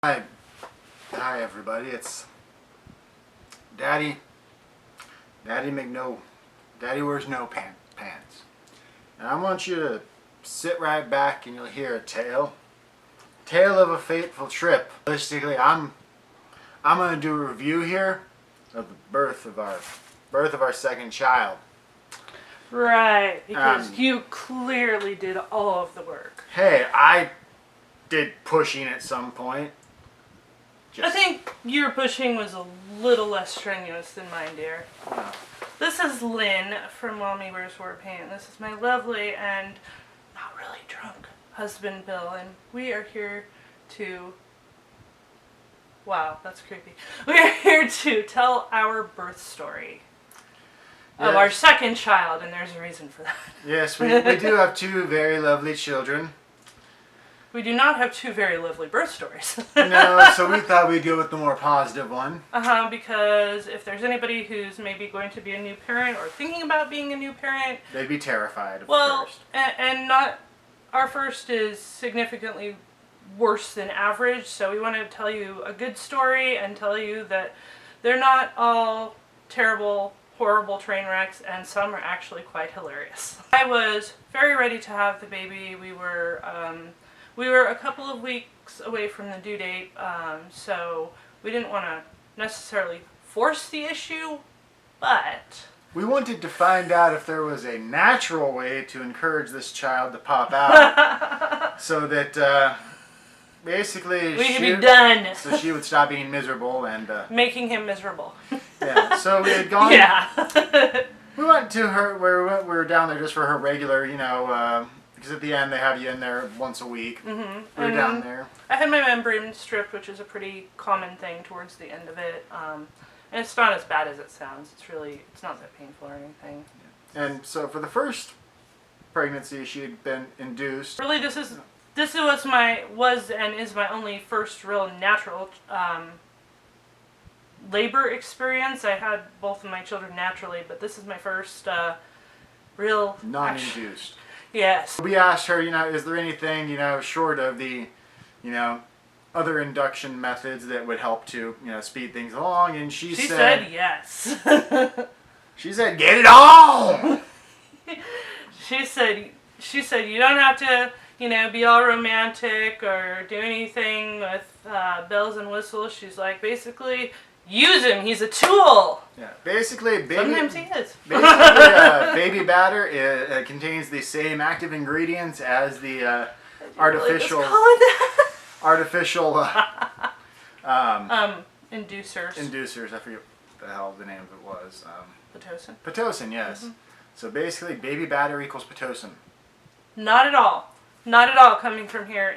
Hi everybody, it's Daddy Daddy wears no pants. And I want you to sit right back and you'll hear a tale of a fateful trip. Realistically, I'm gonna do a review here of the birth of our second child. Right, because you clearly did all of the work. Hey, I did pushing at some point. I think your pushing was a little less strenuous than mine, dear. This is Lynn from Mommy Wears War Paint. This is my lovely and not really drunk husband, Bill, and we are here to... Wow, that's creepy. We are here to tell our birth story of our second child, and there's a reason for that. Yes, we do have two very lovely children. We do not have two very lovely birth stories. No, so we thought we'd go with the more positive one. Because if there's anybody who's maybe going to be a new parent or thinking about being a new parent... They'd be terrified of first. And not... Our first is significantly worse than average, so we want to tell you a good story and tell you that they're not all terrible, horrible train wrecks, and some are actually quite hilarious. I was very ready to have the baby. We were a couple of weeks away from the due date, so we didn't want to necessarily force the issue, but... We wanted to find out if there was a natural way to encourage this child to pop out so that basically we could be done. So she would stop being miserable and... making him miserable. Yeah, so we had gone... Yeah. We went to her, we were down there just for her regular, because at the end they have you in there once a week. Mm-hmm. We were down there. I had my membrane stripped, which is a pretty common thing towards the end of it. And it's not as bad as it sounds. It's not that painful or anything. And so for the first pregnancy, she had been induced. Really, this was and is my only first real natural labor experience. I had both of my children naturally, but this is my first real... Non-induced. Yes. We asked her, is there anything, short of the, other induction methods that would help to, speed things along, and she said yes. She said, get it on! She said you don't have to, be all romantic or do anything with bells and whistles. She's like, basically, use him. He's a tool. Yeah, basically, sometimes he is. Basically, baby batter contains the same active ingredients as the artificial. Inducers. Inducers. I forget what the hell the name of it was. Pitocin. Pitocin, yes. Mm-hmm. So basically, baby batter equals Pitocin. Not at all. Not at all coming from here.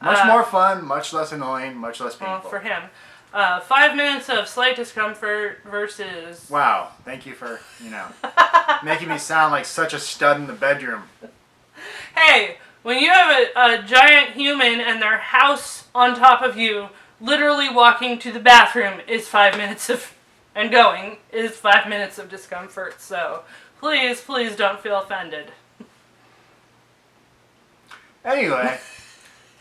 Much more fun, much less annoying, much less painful. Well, for him. 5 minutes of slight discomfort versus... Wow. Thank you for, making me sound like such a stud in the bedroom. Hey, when you have a giant human and their house on top of you, literally walking to the bathroom is 5 minutes of... and going is 5 minutes of discomfort. So, please don't feel offended. Anyway...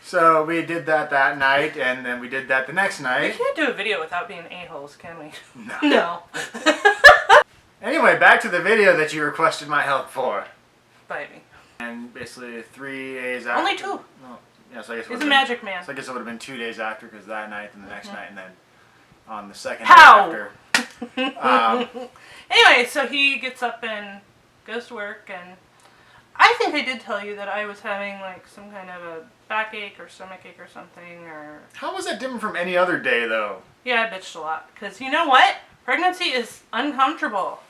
So we did that night, and then we did that the next night. We can't do a video without being a-holes, can we? No. Anyway, back to the video that you requested my help for. Bite me. And basically 3 days after... Only 2. Well, yeah, so I guess he's a magic man. So I guess it would have been 2 days after, because that night and the next night, and then on the second day after. Anyway, so he gets up and goes to work, and... I think I did tell you that I was having, some kind of a backache or stomachache or something, or... How was that different from any other day, though? Yeah, I bitched a lot. Because you know what? Pregnancy is uncomfortable.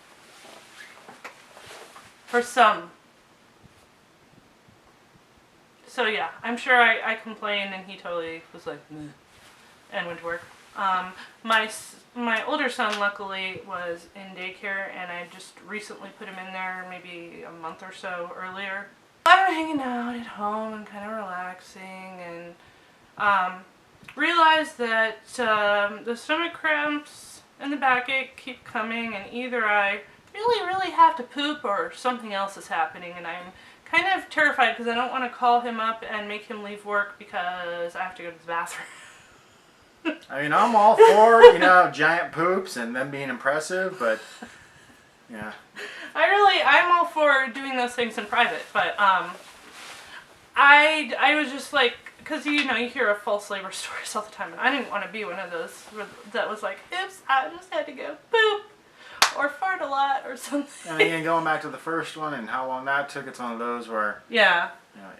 For some. So, yeah. I'm sure I complained, and he totally was like, meh, and went to work. My older son, luckily, was in daycare, and I just recently put him in there maybe a month or so earlier. I'm hanging out at home and kind of relaxing, and realized that the stomach cramps and the backache keep coming, and either I really have to poop or something else is happening, and I'm kind of terrified because I don't want to call him up and make him leave work because I have to go to the bathroom. I mean, I'm all for, giant poops and them being impressive, but, yeah. I'm all for doing those things in private, but, I was just like, because, you hear of false labor stories all the time, and I didn't want to be one of those that was like, oops, I just had to go poop, or fart a lot, or something. And again, going back to the first one and how long that took, it's one of those where... Yeah.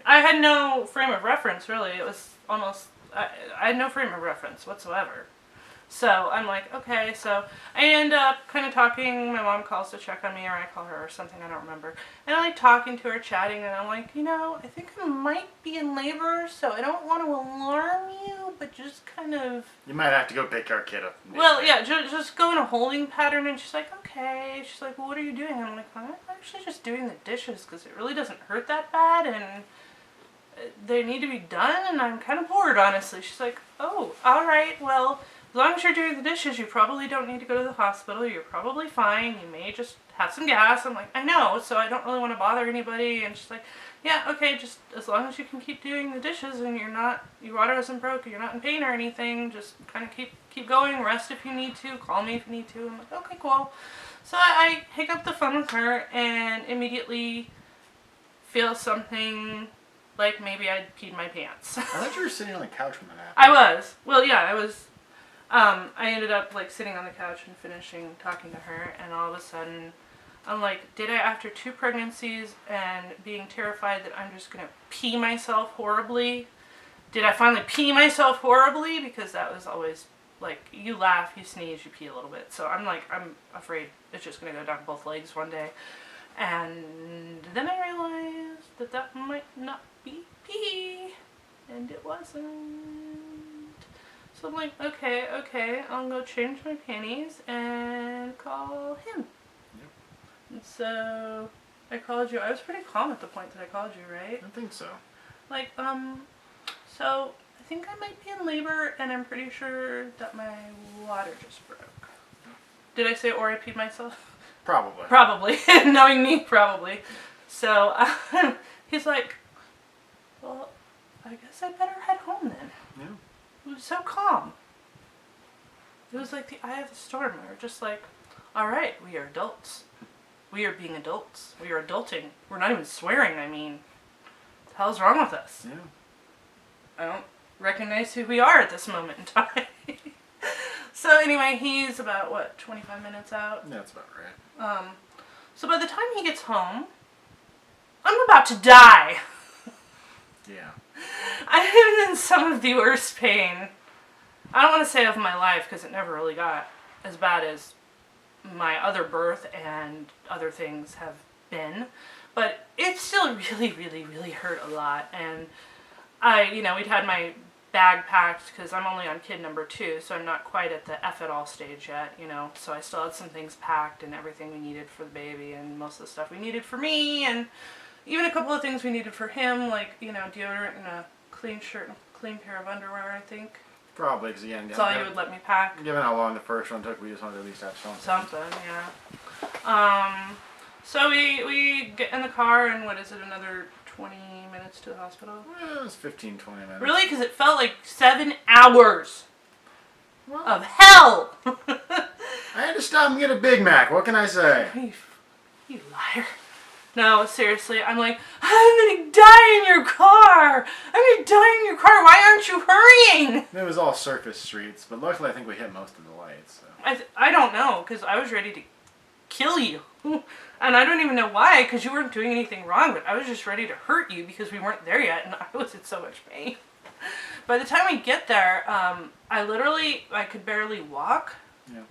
I had no frame of reference, really. It was almost... I had no frame of reference whatsoever. So I'm like, okay, so I end up kind of talking. My mom calls to check on me, or I call her or something, I don't remember. And I'm like talking to her, chatting, and I'm like, I think I might be in labor, so I don't want to alarm you, but just kind of... You might have to go pick our kid up. Well, yeah, just go in a holding pattern, and she's like, okay. She's like, well, what are you doing? And I'm like, I'm actually just doing the dishes, because it really doesn't hurt that bad, and they need to be done, and I'm kind of bored, honestly. She's like, oh, all right, well... As long as you're doing the dishes, you probably don't need to go to the hospital. You're probably fine. You may just have some gas. I'm like, I know, so I don't really want to bother anybody. And she's like, yeah, okay, just as long as you can keep doing the dishes and your water isn't broke, you're not in pain or anything, just kind of keep going. Rest if you need to. Call me if you need to. I'm like, okay, cool. So I hang up the phone with her and immediately feel something like maybe I'd peed my pants. I thought you were sitting on the couch when that happened. I was. Well, yeah, I was. I ended up sitting on the couch and finishing talking to her, and all of a sudden I'm like, did I, after 2 pregnancies and being terrified that I'm just going to pee myself horribly, did I finally pee myself horribly? Because that was always you laugh, you sneeze, you pee a little bit. So I'm afraid it's just going to go down both legs one day. And then I realized that might not be pee, and it wasn't. So I'm like, okay, I'll go change my panties and call him. Yep. And so I called you. I was pretty calm at the point that I called you, right? I think so. So I think I might be in labor, and I'm pretty sure that my water just broke. Did I say or I peed myself? Probably. Probably. Knowing me, probably. So he's like, well, I guess I better head home then. Yeah. It was so calm. It was like the eye of the storm. We were just like, all right, we are adults. We are being adults. We are adulting. We're not even swearing, I mean. What the hell's wrong with us? Yeah. I don't recognize who we are at this moment in time. So anyway, he's about, 25 minutes out? That's about right. So by the time he gets home, I'm about to die. Yeah. I'm in some of the worst pain. I don't want to say of my life, because it never really got as bad as my other birth and other things have been. But it still really, really, really hurt a lot. And we'd had my bag packed, because I'm only on kid number 2, so I'm not quite at the F it all stage yet, So I still had some things packed and everything we needed for the baby, and most of the stuff we needed for me, and even a couple of things we needed for him, like, deodorant and a clean shirt and a clean pair of underwear, I think. Probably, because again... That's all you would let me pack. Given how long the first one took, we just wanted to at least have something. Something, yeah. So we get in the car, and what is it, another 20 minutes to the hospital? Well, it was 15, 20 minutes. Really? Because it felt like 7 hours of hell! I had to stop and get a Big Mac. What can I say? You liar. No, seriously, I'm like, I'm gonna die in your car! I'm gonna die in your car! Why aren't you hurrying? It was all surface streets, but luckily I think we hit most of the lights. So. I don't know, because I was ready to kill you. And I don't even know why, because you weren't doing anything wrong, but I was just ready to hurt you because we weren't there yet, and I was in so much pain. By the time we get there, I could barely walk. Yeah.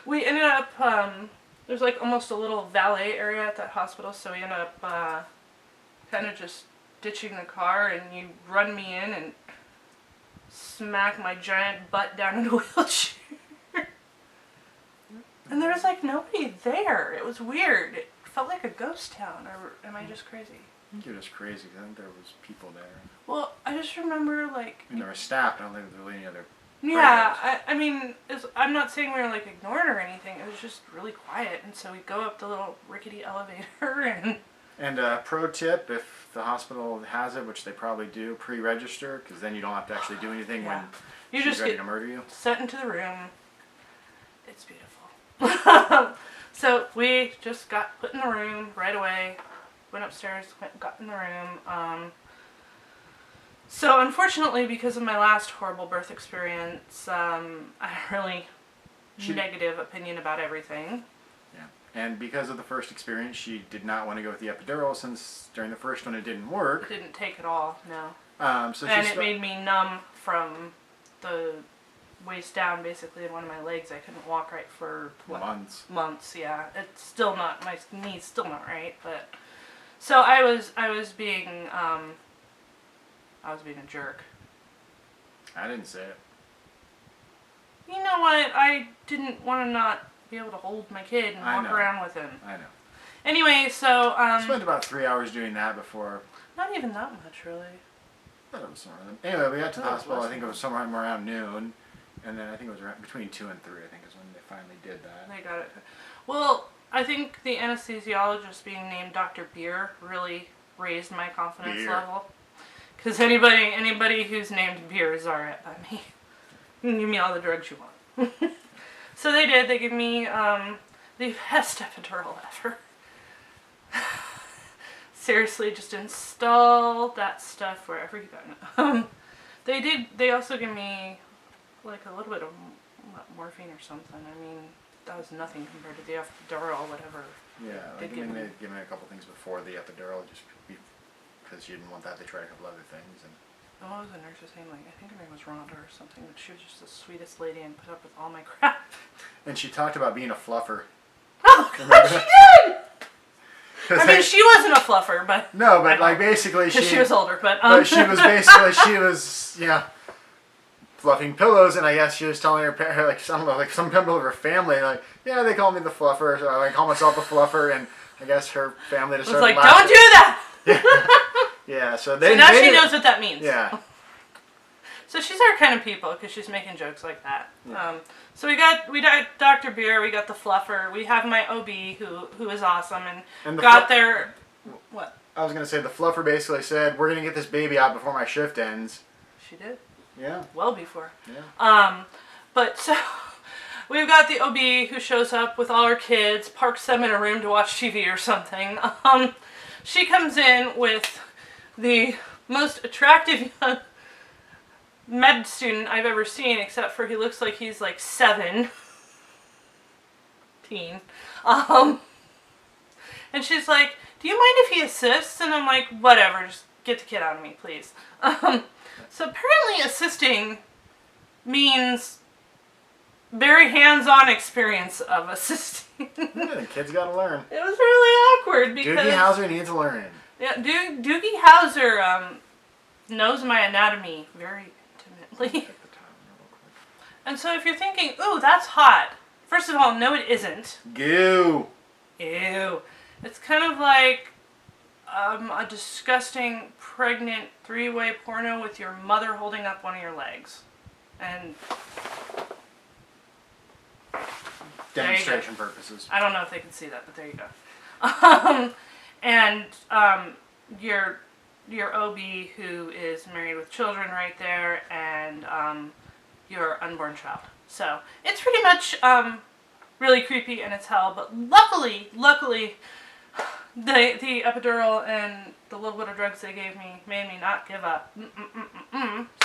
We ended up, there's almost a little valet area at that hospital, so we ended up kind of just ditching the car, and you run me in and smack my giant butt down in a wheelchair. And there was nobody there. It was weird. It felt like a ghost town, or am I just crazy? I think you're just crazy, because I think there was people there. Well, I just remember there were staff, I don't think there were any other... Yeah, I'm not saying we were ignored or anything. It was just really quiet, and so we go up the little rickety elevator and... And pro tip, if the hospital has it, which they probably do, pre-register, because then you don't have to actually do anything when you she's just ready get to murder you. Sent into the room. It's beautiful. So we just got put in the room right away. Went upstairs, got in the room. So unfortunately, because of my last horrible birth experience, I had a really negative opinion about everything. Yeah. And because of the first experience, she did not want to go with the epidural since during the first one it didn't work. It didn't take at all, no. So and it made me numb from the waist down, basically, in one of my legs. I couldn't walk right for months, yeah. It's still not, my knee's still not right, but so I was being a jerk. I didn't say it. You know what? I didn't want to not be able to hold my kid and walk around with him. I know. Anyway, so spent about 3 hours doing that before. Not even that much, really. I thought it was somewhere. Anyway, we got to the hospital. I think it was somewhere around noon, and then I think it was around between 2 and 3. I think is when they finally did that. They got it. Well, I think the anesthesiologist being named Dr. Beer really raised my confidence level. Because anybody who's named Beer is alright by me. You can give me all the drugs you want. So they did. They gave me the best epidural ever. Seriously, just install that stuff wherever you got it. They also gave me like a little bit of morphine or something. I mean, that was nothing compared to the epidural, whatever. Yeah, they gave me a couple things before the epidural, just because you didn't want that. They tried a couple other things. And what was the nurse saying? Like, I think her name was Rhonda or something, but she was just the sweetest lady and put up with all my crap. And she talked about being a fluffer. Oh, God, she did! I mean, she wasn't a fluffer, but... No, but like basically she was older, but... But she was, fluffing pillows, and I guess she was telling her, like, some member of her family, like, yeah, they call me the fluffer, so I call myself the fluffer, and I guess her family just started laughing. Don't do that! Yeah, so now she knows what that means. Yeah. So she's our kind of people, because she's making jokes like that. Yeah. So we got Dr. Beer, we got the fluffer, we have my OB who is awesome, and got their... What? I was going to say, the fluffer basically said, we're going to get this baby out before my shift ends. She did. Yeah. Well before. Yeah. But so we've got the OB who shows up with all her kids, parks them in a room to watch TV or something. She comes in with the most attractive young med student I've ever seen, except for he looks like he's like 17. And she's like, do you mind if he assists? And I'm like, whatever, just get the kid out of me, please. So apparently assisting means very hands-on experience of assisting. Yeah, the kid's got to learn. It was really awkward because... Doogie Howser needs to learn. Yeah, Doogie Howser knows my anatomy very intimately. And so if you're thinking, ooh, that's hot. First of all, no it isn't. Goo. Ew. It's kind of like a disgusting, pregnant, three-way porno with your mother holding up one of your legs. And... Demonstration purposes. I don't know if they can see that, but there you go. And your OB who is married with children right there, and your unborn child. So it's pretty much really creepy and it's hell. But luckily, the epidural and the little bit of drugs they gave me made me not give up.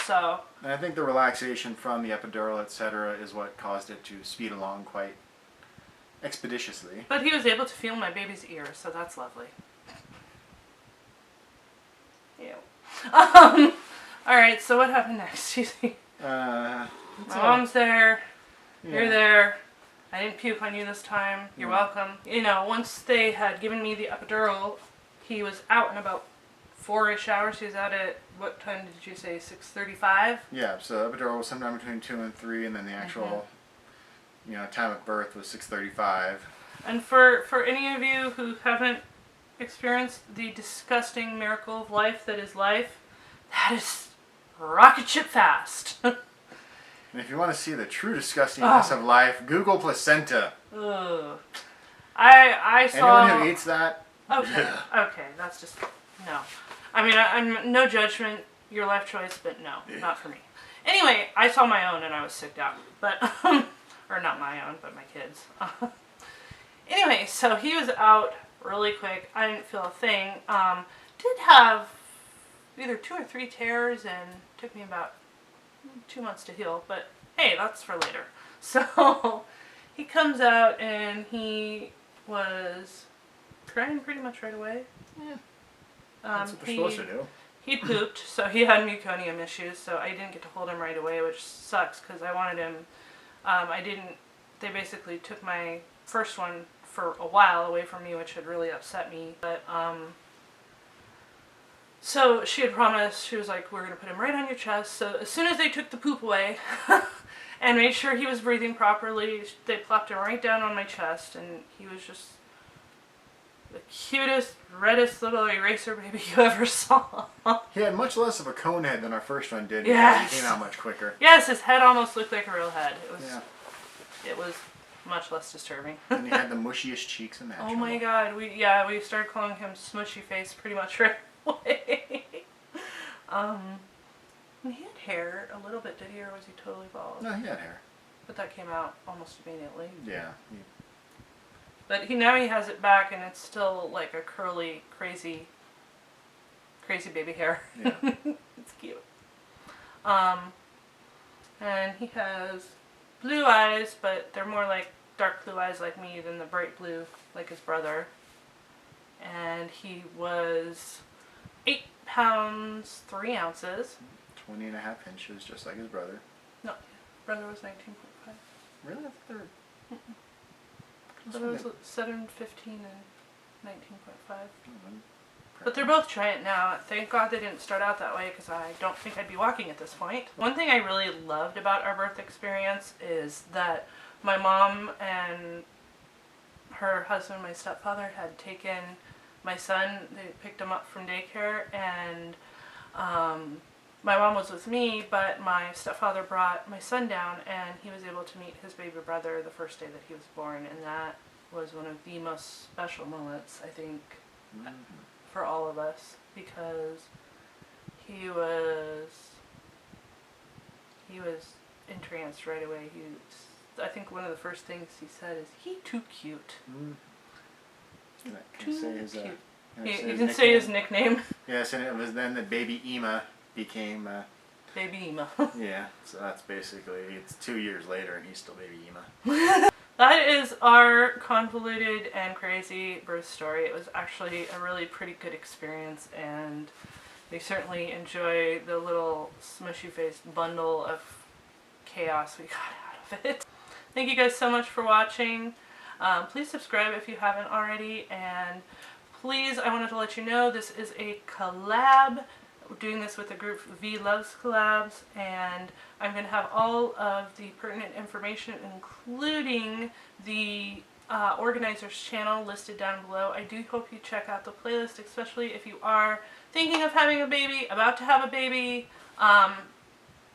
So. And I think the relaxation from the epidural, etc., is what caused it to speed along quite expeditiously. But he was able to feel my baby's ear, so that's lovely. Ew. Alright, so what happened next? You see? My mom's there. Yeah. You're there. I didn't puke on you this time. You're welcome. You know, once they had given me the epidural, he was out in about 4-ish hours. He was out at, what time did you say, 6:35? Yeah, so the epidural was sometime between 2 and 3, and then the actual time of birth was 6:35. And for any of you who haven't experienced the disgusting miracle of life that is life, that is rocket ship fast. And if you want to see the true disgustingness of life, Google placenta. Ugh. I saw... Anyone who eats that? Okay, okay, that's just... No. I mean, I'm no judgment, your life choice, but no, not for me. Anyway, I saw my own and I was sicked out, but or not my own, but my kids. Anyway, so he was out really quick. I didn't feel a thing. Did have either 2 or 3 tears and took me about 2 months to heal, but hey, that's for later. So he comes out and he was crying pretty much right away. Yeah. That's what they're supposed to do. He pooped, so he had meconium issues, so I didn't get to hold him right away, which sucks because I wanted him. They basically took my first one for a while away from me, which had really upset me. But, so she had promised, she was like, we're going to put him right on your chest. So as soon as they took the poop away and made sure he was breathing properly, they plopped him right down on my chest, and he was just the cutest, reddest little eraser baby you ever saw. He had much less of a cone head than our first one did. Yes. He came out much quicker. Yes, his head almost looked like a real head. It was much less disturbing. And he had the mushiest cheeks in that. Oh my god, we started calling him Smushy Face pretty much right away. And he had hair a little bit, did he, or was he totally bald? No, he had hair. But that came out almost immediately. Yeah. But now he has it back, and it's still like a curly, crazy baby hair. Yeah. It's cute. And he has blue eyes, but they're more like dark blue eyes like me than the bright blue like his brother. And he was 8 pounds 3 ounces. 20 and a half inches, just like his brother. No, brother was 19.5. Really? I thought they were... Brother was 7.15 and 19.5. But they're both giant now. Thank God they didn't start out that way, because I don't think I'd be walking at this point. One thing I really loved about our birth experience is that my mom and her husband, my stepfather, had taken my son. They picked him up from daycare, and my mom was with me, but my stepfather brought my son down, and he was able to meet his baby brother the first day that he was born, and that was one of the most special moments, I think, for all of us, because he was entranced right away. I think one of the first things he said is, "He too cute." Can you say his, cute. you can say his nickname. Yes, and it was then that Baby Ema became... Baby Ema. Yeah, so that's basically, it's 2 years later and he's still Baby Ema. That is our convoluted and crazy birth story. It was actually a really pretty good experience, and we certainly enjoy the little smushy faced bundle of chaos we got out of it. Thank you guys so much for watching. Please subscribe if you haven't already, and please, I wanted to let you know this is a collab. We're doing this with the group V Loves Collabs, and I'm going to have all of the pertinent information, including the organizer's channel, listed down below. I do hope you check out the playlist, especially if you are thinking of having a baby, about to have a baby.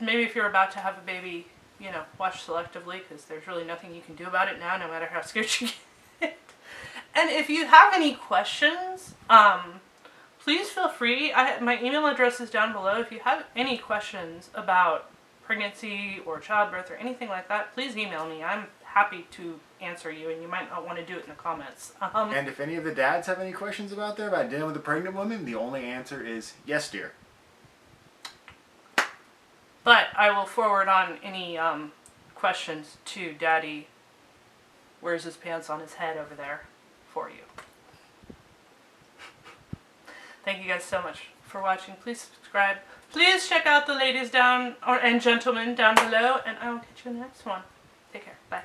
Maybe if you're about to have a baby, you know, watch selectively, because there's really nothing you can do about it now, no matter how scared you get. And if you have any questions, please feel free. My email address is down below. If you have any questions about pregnancy or childbirth or anything like that, please email me. I'm happy to answer you, and you might not want to do it in the comments. And if any of the dads have any questions about dealing with a pregnant woman, the only answer is yes, dear. But I will forward on any questions to Daddy. Wears his pants on his head over there for you. Thank you guys so much for watching. Please subscribe. Please check out the ladies and gentlemen down below, and I will catch you in the next one. Take care. Bye.